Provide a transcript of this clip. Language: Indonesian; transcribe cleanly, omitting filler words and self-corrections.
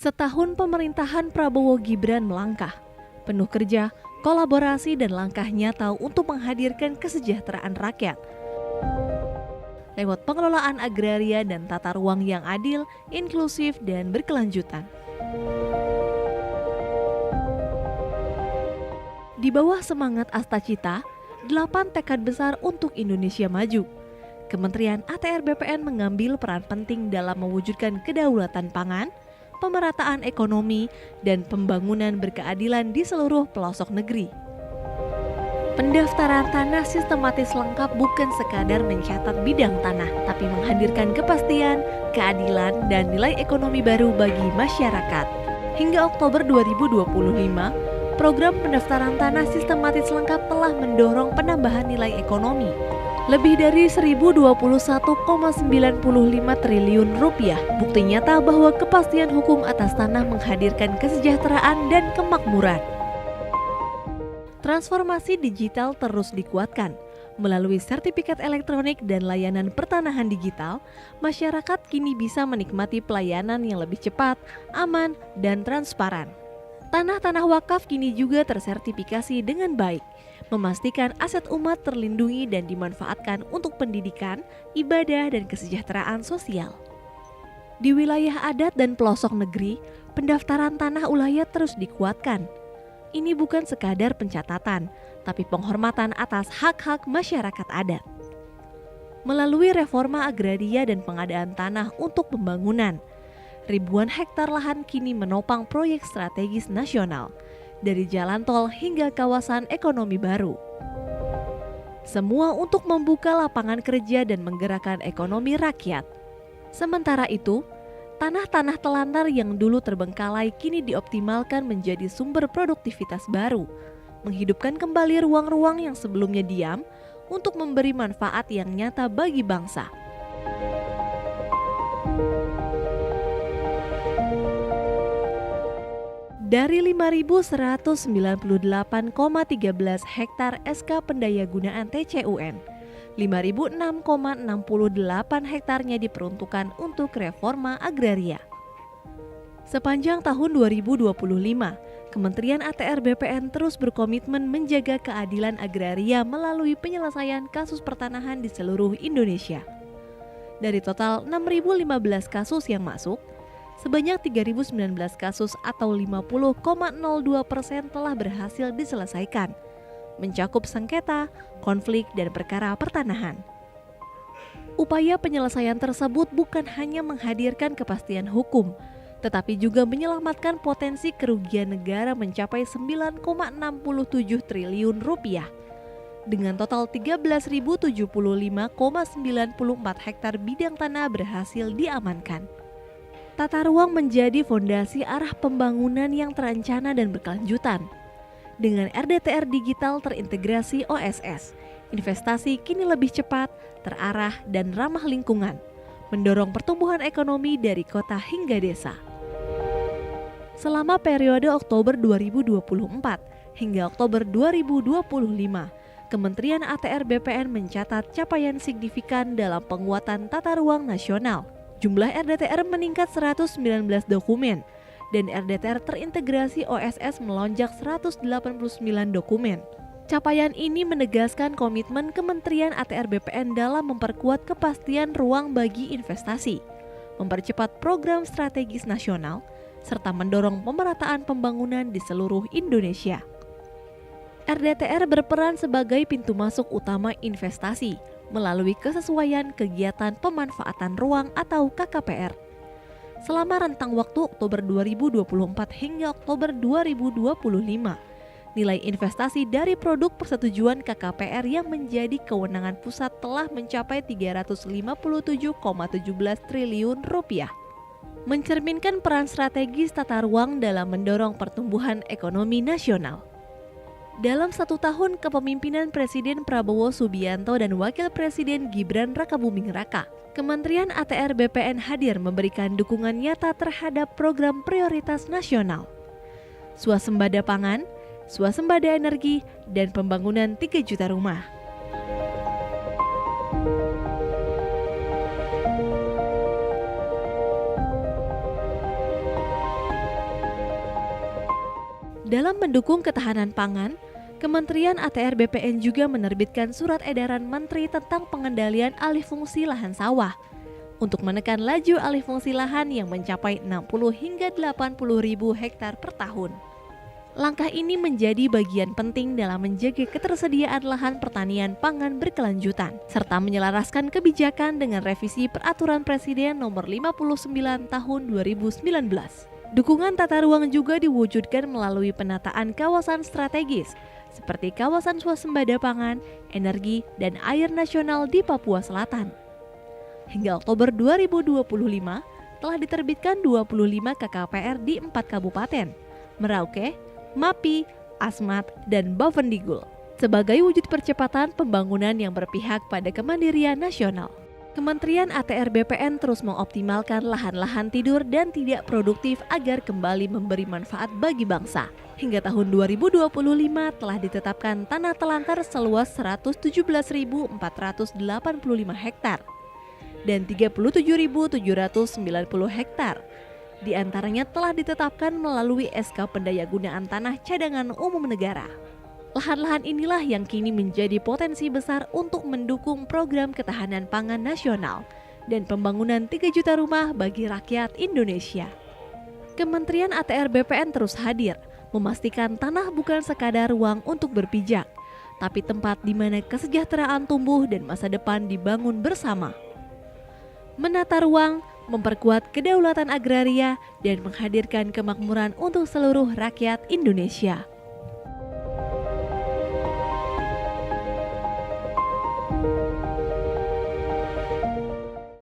Setahun pemerintahan Prabowo Gibran melangkah, penuh kerja, kolaborasi dan langkah nyata untuk menghadirkan kesejahteraan rakyat. Lewat pengelolaan agraria dan tata ruang yang adil, inklusif dan berkelanjutan. Di bawah semangat Astacita, 8 tekad besar untuk Indonesia maju. Kementerian ATR BPN mengambil peran penting dalam mewujudkan kedaulatan pangan, pemerataan ekonomi, dan pembangunan berkeadilan di seluruh pelosok negeri. Pendaftaran tanah sistematis lengkap bukan sekadar mencatat bidang tanah, tapi menghadirkan kepastian, keadilan, dan nilai ekonomi baru bagi masyarakat. Hingga Oktober 2025, program pendaftaran tanah sistematis lengkap telah mendorong penambahan nilai ekonomi lebih dari 1021,95 triliun rupiah. Bukti nyata bahwa kepastian hukum atas tanah menghadirkan kesejahteraan dan kemakmuran. Transformasi digital terus dikuatkan. Melalui sertifikat elektronik dan layanan pertanahan digital, masyarakat kini bisa menikmati pelayanan yang lebih cepat, aman, dan transparan. Tanah-tanah wakaf kini juga tersertifikasi dengan baik, memastikan aset umat terlindungi dan dimanfaatkan untuk pendidikan, ibadah, dan kesejahteraan sosial. Di wilayah adat dan pelosok negeri, pendaftaran tanah ulayat terus dikuatkan. Ini bukan sekadar pencatatan, tapi penghormatan atas hak-hak masyarakat adat. Melalui reforma agraria dan pengadaan tanah untuk pembangunan, ribuan hektar lahan kini menopang proyek strategis nasional, dari jalan tol hingga kawasan ekonomi baru. Semua untuk membuka lapangan kerja dan menggerakkan ekonomi rakyat. Sementara itu, tanah-tanah telantar yang dulu terbengkalai kini dioptimalkan menjadi sumber produktivitas baru, menghidupkan kembali ruang-ruang yang sebelumnya diam untuk memberi manfaat yang nyata bagi bangsa. Dari 5.198,13 hektar SK Pendayagunaan TCUN, 5.006,68 hektarnya diperuntukkan untuk reforma agraria. Sepanjang tahun 2025, Kementerian ATR BPN terus berkomitmen menjaga keadilan agraria melalui penyelesaian kasus pertanahan di seluruh Indonesia. Dari total 6.015 kasus yang masuk, sebanyak 3.019 kasus atau 50,02% telah berhasil diselesaikan, mencakup sengketa, konflik, dan perkara pertanahan. Upaya penyelesaian tersebut bukan hanya menghadirkan kepastian hukum, tetapi juga menyelamatkan potensi kerugian negara mencapai 9,67 triliun rupiah. Dengan total 13.075,94 hektar bidang tanah berhasil diamankan. Tata ruang menjadi fondasi arah pembangunan yang terencana dan berkelanjutan. Dengan RDTR digital terintegrasi OSS, investasi kini lebih cepat, terarah, dan ramah lingkungan, mendorong pertumbuhan ekonomi dari kota hingga desa. Selama periode Oktober 2024 hingga Oktober 2025, Kementerian ATR BPN mencatat capaian signifikan dalam penguatan tata ruang nasional. Jumlah RDTR meningkat 119 dokumen dan RDTR terintegrasi OSS melonjak 189 dokumen. Capaian ini menegaskan komitmen Kementerian ATR BPN dalam memperkuat kepastian ruang bagi investasi, mempercepat program strategis nasional, serta mendorong pemerataan pembangunan di seluruh Indonesia. RDTR berperan sebagai pintu masuk utama investasi melalui kesesuaian kegiatan pemanfaatan ruang atau KKPR. Selama rentang waktu Oktober 2024 hingga Oktober 2025, nilai investasi dari produk persetujuan KKPR yang menjadi kewenangan pusat telah mencapai 357,17 triliun rupiah. Mencerminkan peran strategis tata ruang dalam mendorong pertumbuhan ekonomi nasional. Dalam 1 tahun kepemimpinan Presiden Prabowo Subianto dan Wakil Presiden Gibran Rakabuming Raka, Kementerian ATR BPN hadir memberikan dukungan nyata terhadap program prioritas nasional. Swasembada pangan, swasembada energi, dan pembangunan 3 juta rumah. Dalam mendukung ketahanan pangan, Kementerian ATR BPN juga menerbitkan surat edaran Menteri tentang pengendalian alih fungsi lahan sawah untuk menekan laju alih fungsi lahan yang mencapai 60 hingga 80 ribu hektar per tahun. Langkah ini menjadi bagian penting dalam menjaga ketersediaan lahan pertanian pangan berkelanjutan, serta menyelaraskan kebijakan dengan revisi Peraturan Presiden Nomor 59 Tahun 2019. Dukungan tata ruang juga diwujudkan melalui penataan kawasan strategis, seperti kawasan swasembada pangan, energi, dan air nasional di Papua Selatan. Hingga Oktober 2025, telah diterbitkan 25 KKPR di 4 kabupaten, Merauke, Mapi, Asmat, dan Bovendigul, sebagai wujud percepatan pembangunan yang berpihak pada kemandirian nasional. Kementerian ATR BPN terus mengoptimalkan lahan-lahan tidur dan tidak produktif agar kembali memberi manfaat bagi bangsa. Hingga tahun 2025 telah ditetapkan tanah telantar seluas 117.485 hektar dan 37.790 hektar. Di antaranya telah ditetapkan melalui SK Pendayagunaan Tanah Cadangan Umum Negara. Lahan-lahan inilah yang kini menjadi potensi besar untuk mendukung program ketahanan pangan nasional dan pembangunan 3 juta rumah bagi rakyat Indonesia. Kementerian ATR BPN terus hadir, memastikan tanah bukan sekadar ruang untuk berpijak, tapi tempat di mana kesejahteraan tumbuh dan masa depan dibangun bersama. Menata ruang, memperkuat kedaulatan agraria, dan menghadirkan kemakmuran untuk seluruh rakyat Indonesia.